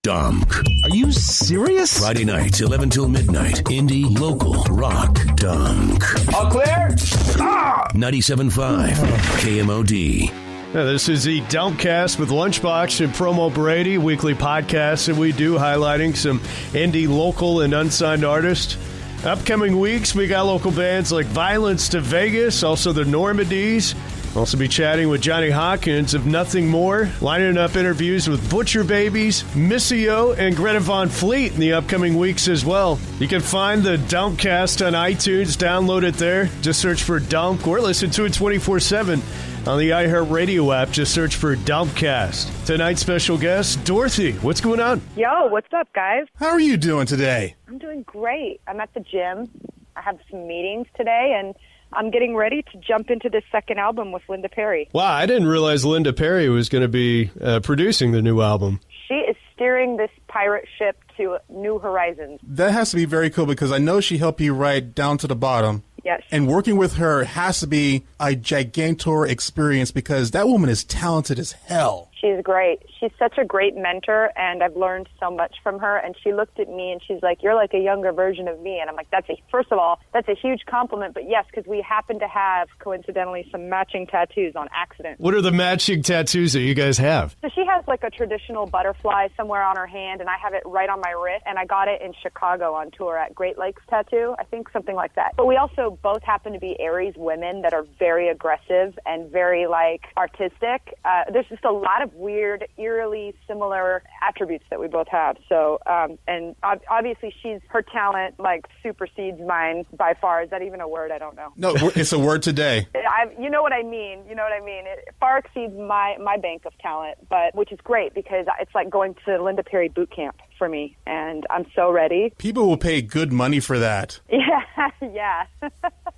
Domk. Are you serious? Friday nights, 11 till midnight. Indie, local, rock, Domk. All clear? 97.5 KMOD. Yeah, this is the DOMKcast with Lunchbox and Promo Brady, weekly podcast that we do highlighting some indie, local, and unsigned artists. Upcoming weeks, we got local bands like Violence to Vegas, also the Normandies. We'll also be chatting with Johnny Hawkins of Nothing More, lining up interviews with Butcher Babies, Missio, and Greta Von Fleet in the upcoming weeks as well. You can find the DOMKcast on iTunes, download it there. Just search for Domk or listen to it 24/7 on the iHeartRadio app. Just search for DOMKcast. Tonight's special guest, Dorothy. What's going on? Yo, what's up, guys? How are you doing today? I'm doing great. I'm at the gym. I have some meetings today, and I'm getting ready to jump into this second album with Linda Perry. Wow, I didn't realize Linda Perry was going to be producing the new album. She is steering this pirate ship to new horizons. That has to be very cool because I know she helped you write Down to the Bottom. Yes. And working with her has to be a gigantor experience because that woman is talented as hell. She's great. She's such a great mentor, and I've learned so much from her. And she looked at me, and she's like, "You're like a younger version of me." And I'm like, first of all, that's a huge compliment. But yes, because we happen to have, coincidentally, some matching tattoos on accident. What are the matching tattoos that you guys have? So she has like a traditional butterfly somewhere on her hand, and I have it right on my wrist. And I got it in Chicago on tour at Great Lakes Tattoo, I think, something like that. But we also both happen to be Aries women that are very aggressive and very, like, artistic. There's just a lot of weird, eerily similar attributes that we both have. So, and obviously her talent, like, supersedes mine by far. Is that even a word? I don't know. No, it's a word today. You know what I mean. It far exceeds my bank of talent, but which is great because it's like going to Linda Perry boot camp for me, and I'm so ready. People will pay good money for that. Yeah,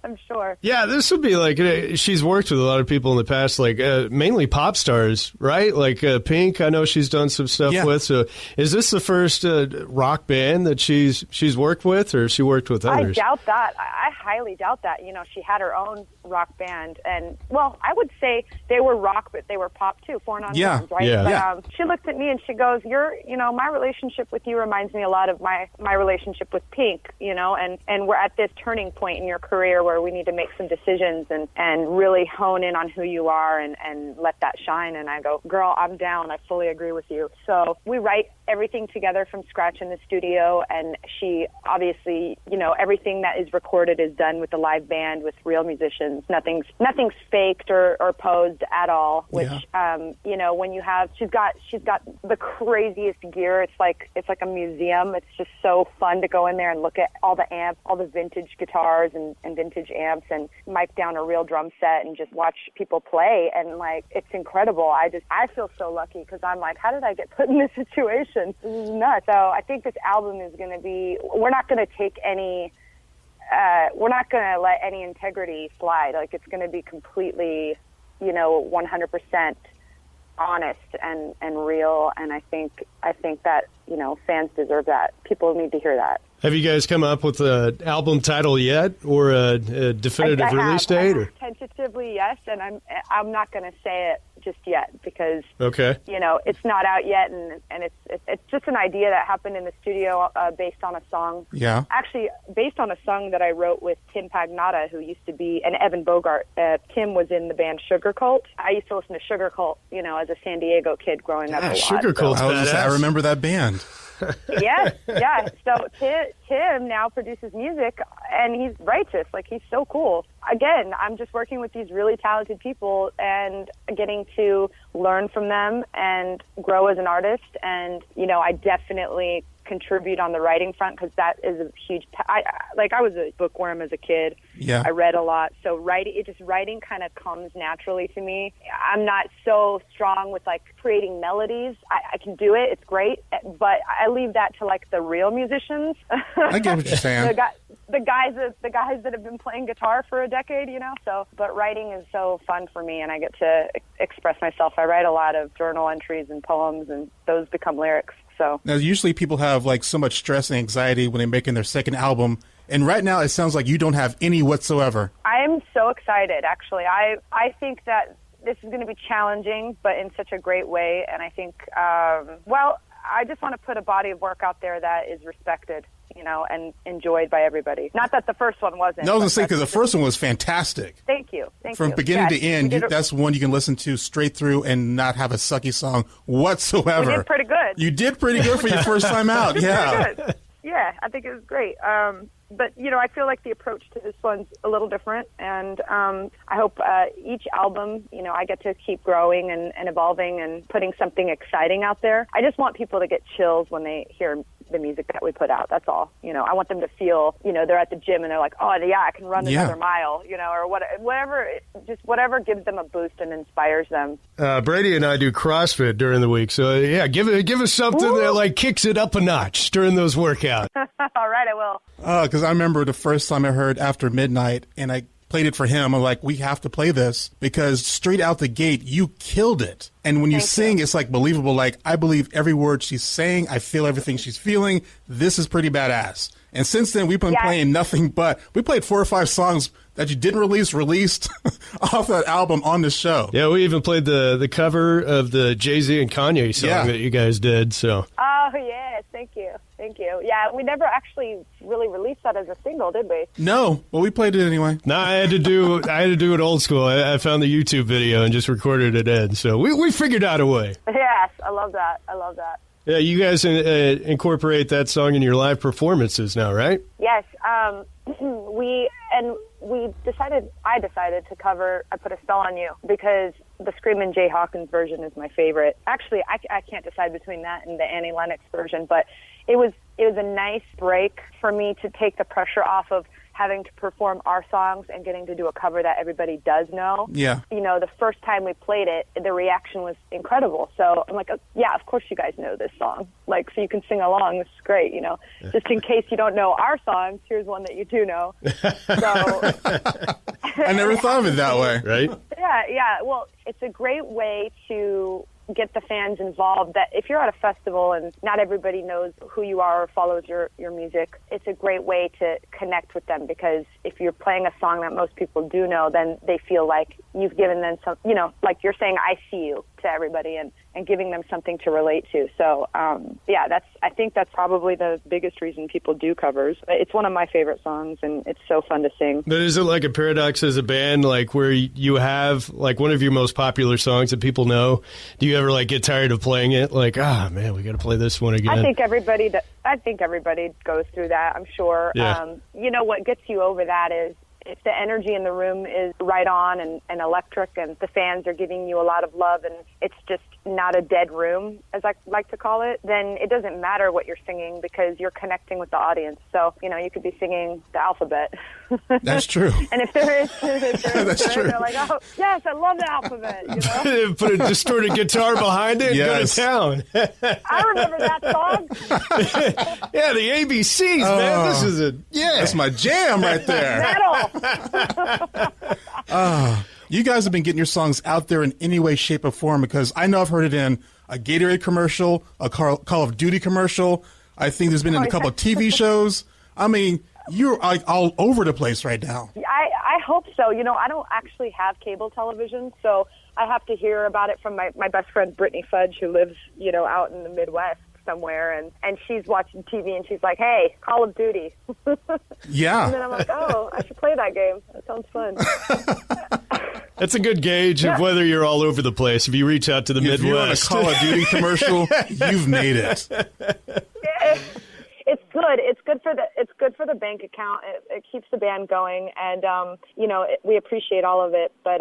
I'm sure. Yeah, this would be like, she's worked with a lot of people in the past, like mainly pop stars, right? Like Pink, I know she's done some stuff with. So is this the first rock band that she's worked with, or she worked with others? I doubt that. I highly doubt that. She had her own rock band, and, well, I would say they were rock, but they were pop too, Four Non-Blondes, right? Yeah. But she looked at me and she goes, my relationship with you reminds me a lot of my relationship with Pink, and we're at this turning point in your career where we need to make some decisions and really hone in on who you are and let that shine. And I go, girl, I'm down. I fully agree with you. So we write everything together from scratch in the studio, and she obviously, everything that is recorded is done with the live band with real musicians. Nothing's faked or posed at all, which, when you have, she's got the craziest gear. It's like a museum. It's just so fun to go in there and look at all the amps, all the vintage guitars and vintage amps, and mic down a real drum set and just watch people play. And, like, it's incredible. I feel so lucky because I'm like, how did I get put in this situation? This is nuts. So I think this album is going to be, we're not going to take any, we're not going to let any integrity slide. Like, it's going to be completely, 100% honest and real. And I think that, fans deserve that. People need to hear that. Have you guys come up with an album title yet, or a definitive release date? Or? Tentatively, yes, and I'm not going to say it just yet because it's not out yet, and it's just an idea that happened in the studio based on a song. Yeah, actually based on a song that I wrote with Tim Pagnotta, who used to be, and Evan Bogart. Tim was in the band Sugar Cult. I used to listen to Sugar Cult, as a San Diego kid growing up a lot. Sugar Cult. I remember that band. Yes. So Tim now produces music, and he's righteous. Like, he's so cool. Again, I'm just working with these really talented people and getting to learn from them and grow as an artist. And, I definitely contribute on the writing front because that is a huge I was a bookworm as a kid. Yeah, I read a lot, so writing kind of comes naturally to me. I'm not so strong with, like, creating melodies. I can do it, it's great, but I leave that to, like, the real musicians. I get what you're saying. the guys that have been playing guitar for a decade, so, but writing is so fun for me, and I get to express myself. I write a lot of journal entries and poems, and those become lyrics. So now, usually people have, like, so much stress and anxiety when they're making their second album, and right now it sounds like you don't have any whatsoever. I am so excited, actually. I think that this is going to be challenging, but in such a great way, and I think, I just want to put a body of work out there that is respected, and enjoyed by everybody. Not that the first one wasn't. No, I was going to say, because the first one was fantastic. Thank you. From beginning to end, that's one you can listen to straight through and not have a sucky song whatsoever. You did pretty good. You did pretty good for your first time out, yeah. Yeah, I think it was great. But, I feel like the approach to this one's a little different, and I hope each album, I get to keep growing and evolving and putting something exciting out there. I just want people to get chills when they hear the music that we put out. That's all. I want them to feel, they're at the gym and they're like, oh, yeah, I can run another mile, or whatever gives them a boost and inspires them. Brady and I do CrossFit during the week, so yeah, give us something that kicks it up a notch during those workouts. All right, I will. Because I remember the first time I heard After Midnight, and I played it for him. I'm like, we have to play this, because straight out the gate, you killed it. And when you sing, it's believable. I believe every word she's saying. I feel everything she's feeling. This is pretty badass. And since then, we've been playing nothing but, we played 4 or 5 songs that you didn't released off that album on the show. Yeah, we even played the cover of the Jay-Z and Kanye song that you guys did. So. Oh, yes. Thank you. Yeah, we never actually really released that as a single, did we? No, but we played it anyway. No, I had to do it old school. I found the YouTube video and just recorded it in. So we figured out a way. Yes, I love that. Yeah, you guys incorporate that song in your live performances now, right? Yes. I decided to cover I Put a Spell on You, because the Screamin' Jay Hawkins version is my favorite. Actually, I can't decide between that and the Annie Lennox version, but it was a nice break for me to take the pressure off of having to perform our songs and getting to do a cover that everybody does know. Yeah. The first time we played it, the reaction was incredible. So I'm like, yeah, of course you guys know this song. So you can sing along. This is great, Just in case you don't know our songs, here's one that you do know. So I never thought of it that way. Right? Yeah. Well, it's a great way to get the fans involved. That if you're at a festival and not everybody knows who you are or follows your music, it's a great way to connect with them, because if you're playing a song that most people do know, then they feel like you've given them some, like you're saying, I see you to everybody, and giving them something to relate to. So, I think that's probably the biggest reason people do covers. It's one of my favorite songs, and it's so fun to sing. But is it like a paradox as a band, where you have one of your most popular songs that people know? Do you ever get tired of playing it? Man, we got to play this one again. I think everybody goes through that, I'm sure. Yeah. What gets you over that is if the energy in the room is right on and electric, and the fans are giving you a lot of love, and it's just not a dead room, as I like to call it, then it doesn't matter what you're singing, because you're connecting with the audience. So, you could be singing the alphabet. That's true. And if there is, That's true. They're like, oh, yes, I love the alphabet, Put a distorted guitar behind it and go to town. I remember that song. Yeah, the ABCs, man. This is that's my jam right there. Metal. You guys have been getting your songs out there in any way, shape, or form, because I know I've heard it in a Gatorade commercial, a Call of Duty commercial. I think there's been in a couple of TV shows. I mean, you're all over the place right now. I hope so. I don't actually have cable television, so I have to hear about it from my best friend Brittany Fudge, who lives, out in the Midwest somewhere, and she's watching TV, and she's like, hey, Call of Duty. Yeah. And then I'm like, oh, I should play that game. That sounds fun. That's a good gauge of whether you're all over the place. If you reach out to the Midwest. If you're on a Call of Duty commercial, you've made it. It's good. It's good for the bank account. It keeps the band going, and we appreciate all of it. But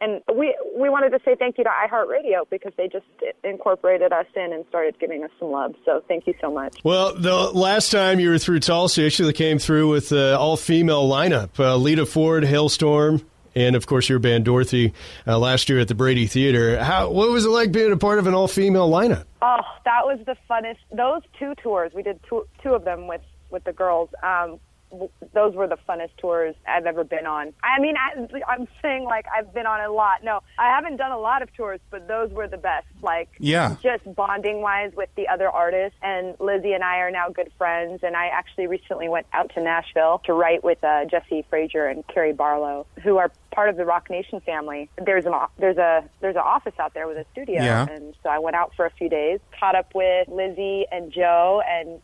and we wanted to say thank you to iHeartRadio, because they just incorporated us in and started giving us some love. So thank you so much. Well, the last time you were through Tulsa, you actually came through with an all-female lineup: Lita Ford, Hailstorm, and of course your band Dorothy. Last year at the Brady Theater. What was it like being a part of an all-female lineup? Oh, that was the funnest. Those 2 tours, we did two of them with the girls. Those were the funnest tours I've ever been on. I mean, I'm saying I've been on a lot. No, I haven't done a lot of tours, but those were the best. like Yeah. just bonding wise with the other artists. And Lizzie and I are now good friends. And I actually recently went out to Nashville to write with Jesse Frazier and Carrie Barlow, who are part of the Rock Nation family. There's an office out there with a studio, Yeah. and so I went out for a few days, caught up with Lizzie and Joe, and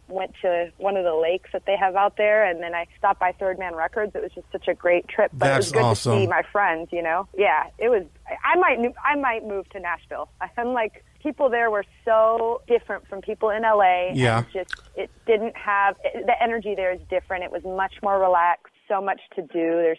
went to one of the lakes that they have out there, and then I stopped by Third Man Records. It was just such a great trip, but That's it was good awesome. to see my friends. Yeah, it was. I might move to Nashville. I'm like, people there were so different from people in LA. Yeah. And just it didn't have the energy there is different. It was much more relaxed. So much to do.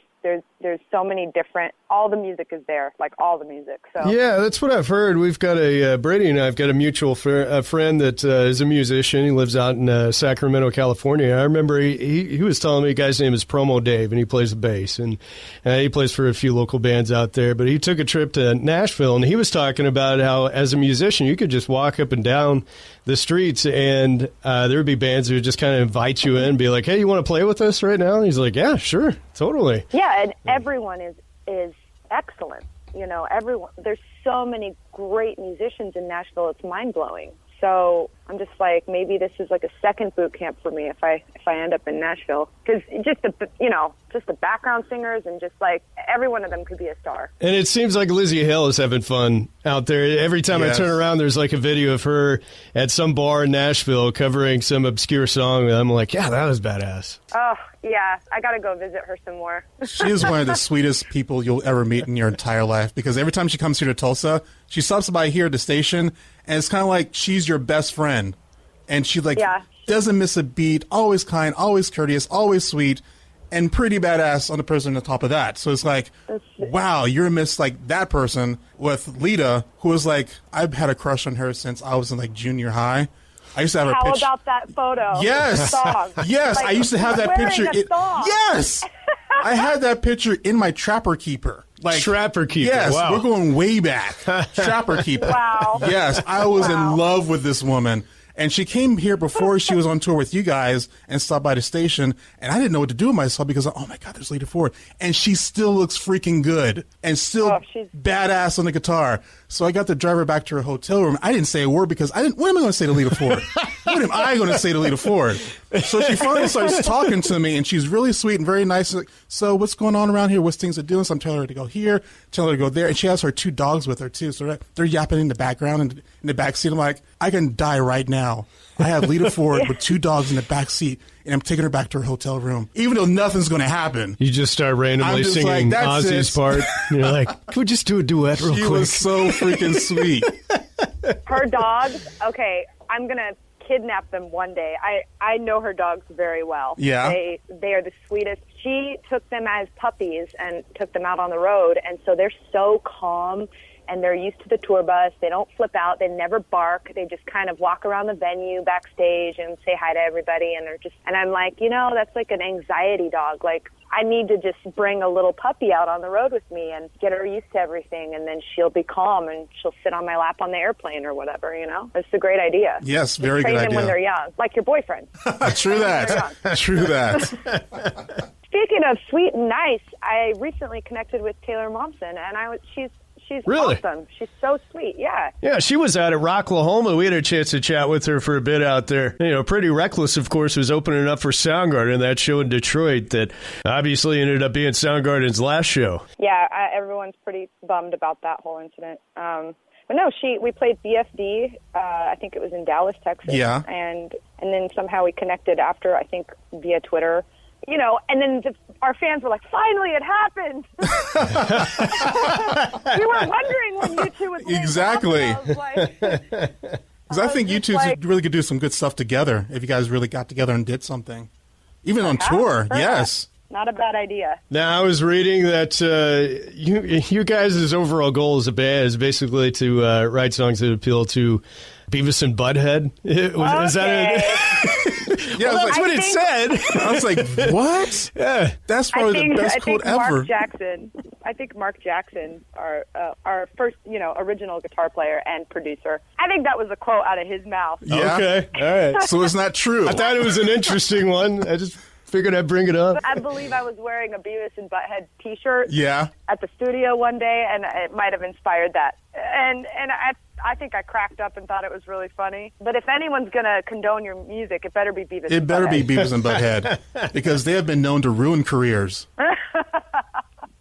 There's so many different. All the music is there, like all the music. So Yeah, that's what I've heard. We've got Brady and I've got a mutual friend that is a musician. He lives out in Sacramento, California. I remember he was telling me a guy's name is Promo Dave, and he plays the bass, and he plays for a few local bands out there. But he took a trip to Nashville, and he was talking about how, as a musician, you could just walk up and down the streets, and there would be bands that would just kind of invite you in and be like, hey, you want to play with us right now? And he's like, yeah, sure, totally. Yeah, and everyone is excellent. Everyone. There's so many great musicians in Nashville. It's mind blowing. So I'm just like, maybe this is like a second boot camp for me if I end up in Nashville, because just the background singers and just like every one of them could be a star. And it seems like Lizzie Hill is having fun out there. Every time I turn around, there's like a video of her at some bar in Nashville covering some obscure song. And I'm like, yeah, that was badass. Oh, yeah. I got to go visit her some more. She is one of the sweetest people you'll ever meet in your entire life, because every time she comes here to Tulsa, she stops by here at the station, and it's kind of like she's your best friend. And she doesn't miss a beat, always kind, always courteous, always sweet, and pretty badass on the person on top of that. So it's like, wow, you're amidst like that person with Lita, who was like, I've had a crush on her since I was in like junior high. I used to have her How picture. about that photo? Yes. Song? Yes, Like, I used to have that wearing picture. a song. Yes. I had that picture in my Trapper Keeper. Like Trapper Keeper. Yes, Wow. we're going way back. Trapper Keeper. Wow. Yes, I was in love with this woman. And she came here before she was on tour with you guys and stopped by the station. And I didn't know what to do with myself because, oh my God, there's Lita Ford. And she still looks freaking good and still badass on the guitar. So I got to drive her back to her hotel room. I didn't say a word because what am I going to say to Lita Ford? What am I going to say to Lita Ford? So she finally starts talking to me, and she's really sweet and very nice. Like, so what's going on around here? What's things to do? So I'm telling her to go here, telling her to go there. And she has her 2 dogs with her, too. So they're yapping in the background and in the back seat. I'm like, I can die right now. I have Lita Ford with 2 dogs in the back seat, and I'm taking her back to her hotel room, even though nothing's going to happen. You just start randomly just singing like, that's Ozzy's it. part. And you're like, could we just do a duet real She quick? was so freaking sweet. Her dogs, okay, I'm going to kidnap them one day. I know her dogs very well. Yeah. They are the sweetest. She took them as puppies and took them out on the road, and so they're so calm, and they're used to the tour bus. They don't flip out. They never bark. They just kind of walk around the venue backstage and say hi to everybody, and I'm like, that's like an anxiety dog. Like, I need to just bring a little puppy out on the road with me and get her used to everything, and then she'll be calm and she'll sit on my lap on the airplane or whatever, It's a great idea. Yes, very good train idea. them when they're young, like your boyfriend. True that. True that. Speaking of sweet and nice, I recently connected with Taylor Momsen, and she's Really? awesome. She's so sweet. Yeah. Yeah, she was out at Rocklahoma. We had a chance to chat with her for a bit out there. Pretty Reckless, of course, was opening up for Soundgarden, that show in Detroit that obviously ended up being Soundgarden's last show. Yeah, everyone's pretty bummed about that whole incident. But no, we played BFD. I think it was in Dallas, Texas. Yeah. And then somehow we connected after, I think, via Twitter. And then our fans were like, finally, it happened. We were wondering when you two would play. Exactly. I was like, Because I think you two really could do some good stuff together if you guys really got together and did something. Even on tour, yes. Not a bad idea. Now, I was reading that you guys' overall goal as a band is basically to write songs that appeal to Beavis and Butthead. Is that it? Yeah, Well, that's what it said. I was like, what? Yeah. That's probably the best quote ever. I think Mark Jackson, our first, original guitar player and producer. I think that was a quote out of his mouth. Yeah. Okay. All right. So it's not true. I thought it was an interesting one. I just figured I'd bring it up. I believe I was wearing a Beavis and Butthead T-shirt Yeah. at the studio one day, and it might have inspired that. And I think I cracked up and thought it was really funny. But if anyone's going to condone your music, it better be Beavis It and better be Butthead. Beavis and Butthead because they have been known to ruin careers.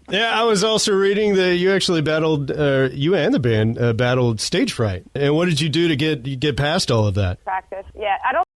Yeah, I was also reading that you actually battled, you and the band battled stage fright. And what did you do to get past all of that? Practice. Yeah, I don't